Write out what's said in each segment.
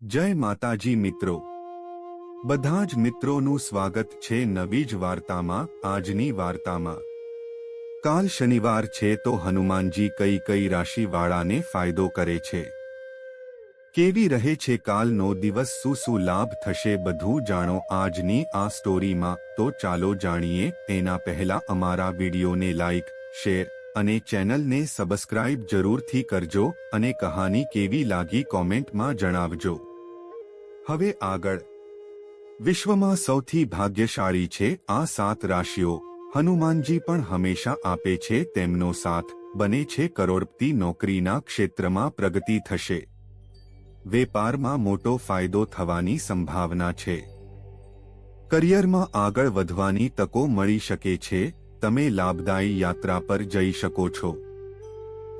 જય માતાજી મિત્રો, બધા જ મિત્રોનું સ્વાગત છે નવી જ વાર્તામાં। આજની વાર્તામાં કાલ શનિવાર છે તો હનુમાનજી કઈ કઈ રાશિવાળાને ફાયદો કરે છે, કેવી રહે છે કાલનો દિવસ, શું શું લાભ થશે, બધું જાણો આજની આ સ્ટોરીમાં। તો ચાલો જાણીએ। એના પહેલા અમારા વિડીયોને લાઈક, શેર અને ચેનલને સબસ્ક્રાઇબ જરૂરથી કરજો અને કહાની કેવી લાગી કોમેન્ટમાં જણાવજો। હવે આગળ। વિશ્વમાં સૌથી ભાગ્યશાળી છે આ 7 રાશિઓ। હનુમાનજી પણ હંમેશા આપે છે તેમનો સાથ, બને છે કરોડપતિ, નોકરીના ક્ષેત્રમાં પ્રગતિ થશે, વેપારમાં મોટો ફાયદો થવાની સંભાવના છે, કરિયરમાં આગળ વધવાની તકો મળી શકે છે, તમે લાભદાયી યાત્રા પર જઈ શકો છો,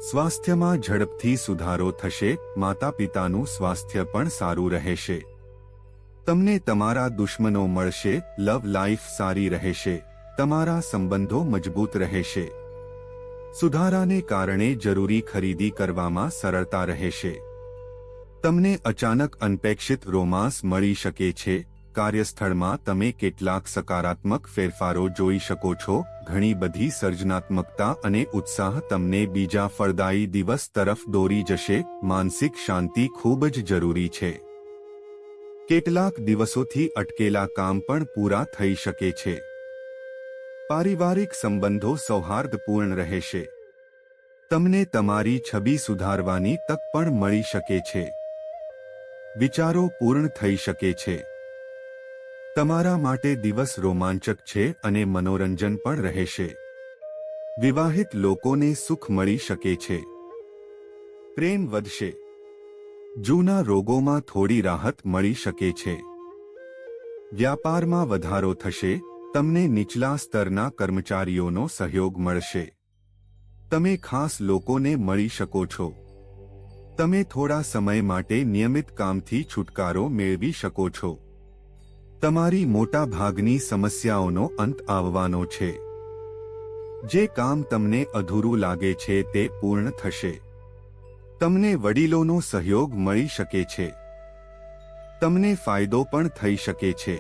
સ્વાસ્થ્યમાં ઝડપથી સુધારો થશે, માતા પિતાનું સ્વાસ્થ્ય પણ સારું રહેશે, તમને તમારા દુશ્મનો મળશે, લવ લાઈફ સારી રહેશે, તમારા સંબંધો મજબૂત રહેશે, સુધારાને કારણે જરૂરી ખરીદી કરવામાં સરળતા રહેશે, તમને અચાનક અનપેક્ષિત રોમાંસ મળી શકે છે, કાર્યસ્થળમાં તમે કેટલાક સકારાત્મક ફેરફારો જોઈ શકો છો, ઘણી બધી સર્જનાત્મકતા અને ઉત્સાહ તમને બીજા ફળદાયી દિવસ તરફ દોરી જશે, માનસિક શાંતિ ખૂબ જ જરૂરી છે, કેટલાક દિવસોથી અટકેલા કામ પણ પૂરા થઈ શકે છે, પારિવારિક સંબંધો સૌહાર્દપૂર્ણ રહેશે, તમને તમારી છબી સુધારવાની તક પણ મળી શકે છે, વિચારો પૂર્ણ થઈ શકે છે, તમારા માટે દિવસ રોમાંચક છે અને મનોરંજન પણ રહેશે, વિવાહિત લોકોને સુખ મળી શકે છે, પ્રેમ વધશે, જૂના રોગોમાં થોડી રાહત મળી શકે છે, વ્યાપારમાં વધારો થશે, તમને નીચલા સ્તરના કર્મચારીઓનો સહયોગ મળશે, તમે ખાસ લોકોને મળી શકો છો, તમે થોડા સમય માટે નિયમિત કામથી છુટકારો મેળવી શકો છો, તમારી મોટા ભાગની સમસ્યાઓનો અંત આવવાનો છે, જે કામ તમને અધૂરું લાગે છે તે પૂર્ણ થશે, તમને વડીલોનો સહયોગ મળી શકે છે, તમને ફાયદો પણ થઈ શકે છે,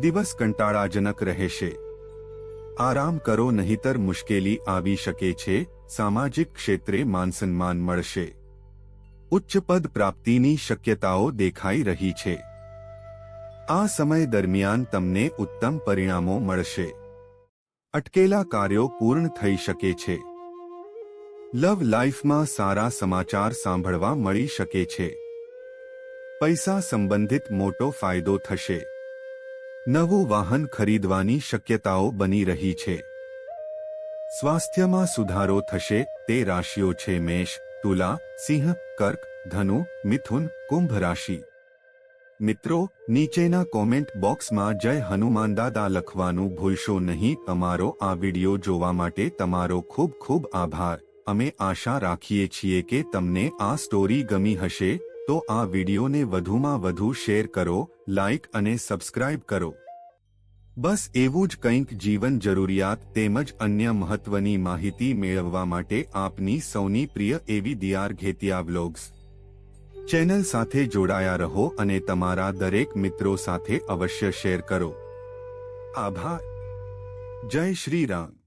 દિવસ કંટાળાજનક રહેશે, આરામ કરો નહીતર મુશ્કેલી આવી શકે છે, સામાજિક ક્ષેત્રે માનસન્માન મળશે, ઉચ્ચ પદ પ્રાપ્તિની શક્યતાઓ દેખાઈ રહી છે, આ સમય દરમિયાન તમને ઉત્તમ પરિણામો મળશે, અટકેલા કાર્યો પૂર્ણ થઈ શકે છે, લવ લાઈફમાં સારા સમાચાર સાંભળવા મળી શકે છે, પૈસા સંબંધિત મોટો ફાયદો થશે, નવું વાહન ખરીદવાની શક્યતાઓ બની રહી છે, સ્વાસ્થ્યમાં સુધારો થશે, તે રાશિઓ છે મેષ, તુલા, સિંહ, કર્ક, ધનુ, મિથુન, કુંભ રાશિ। મિત્રો, નીચેના કોમેન્ટ બોક્સમાં જય હનુમાન દાદા લખવાનું ભૂલશો નહીં। અમારો આ વિડિયો જોવા માટે તમારો ખૂબ ખૂબ આભાર। અમે આશા રાખીએ છીએ કે તમને આ સ્ટોરી ગમી હશે, તો આ વિડિયોને વધુમાં વધુ શેર કરો, લાઈક અને સબસ્ક્રાઇબ કરો। બસ એવું જ કંઈક જીવન જરૂરિયાત તેમજ અન્ય મહત્વની માહિતી મેળવવા માટે આપની સૌની પ્રિય એવી દિયાર ઘેટિયા વ્લોગ્સ ચેનલ સાથે જોડાયા રહો અને તમારા દરેક મિત્રો સાથે અવશ્ય શેર કરો। આભાર। જય શ્રી રામ।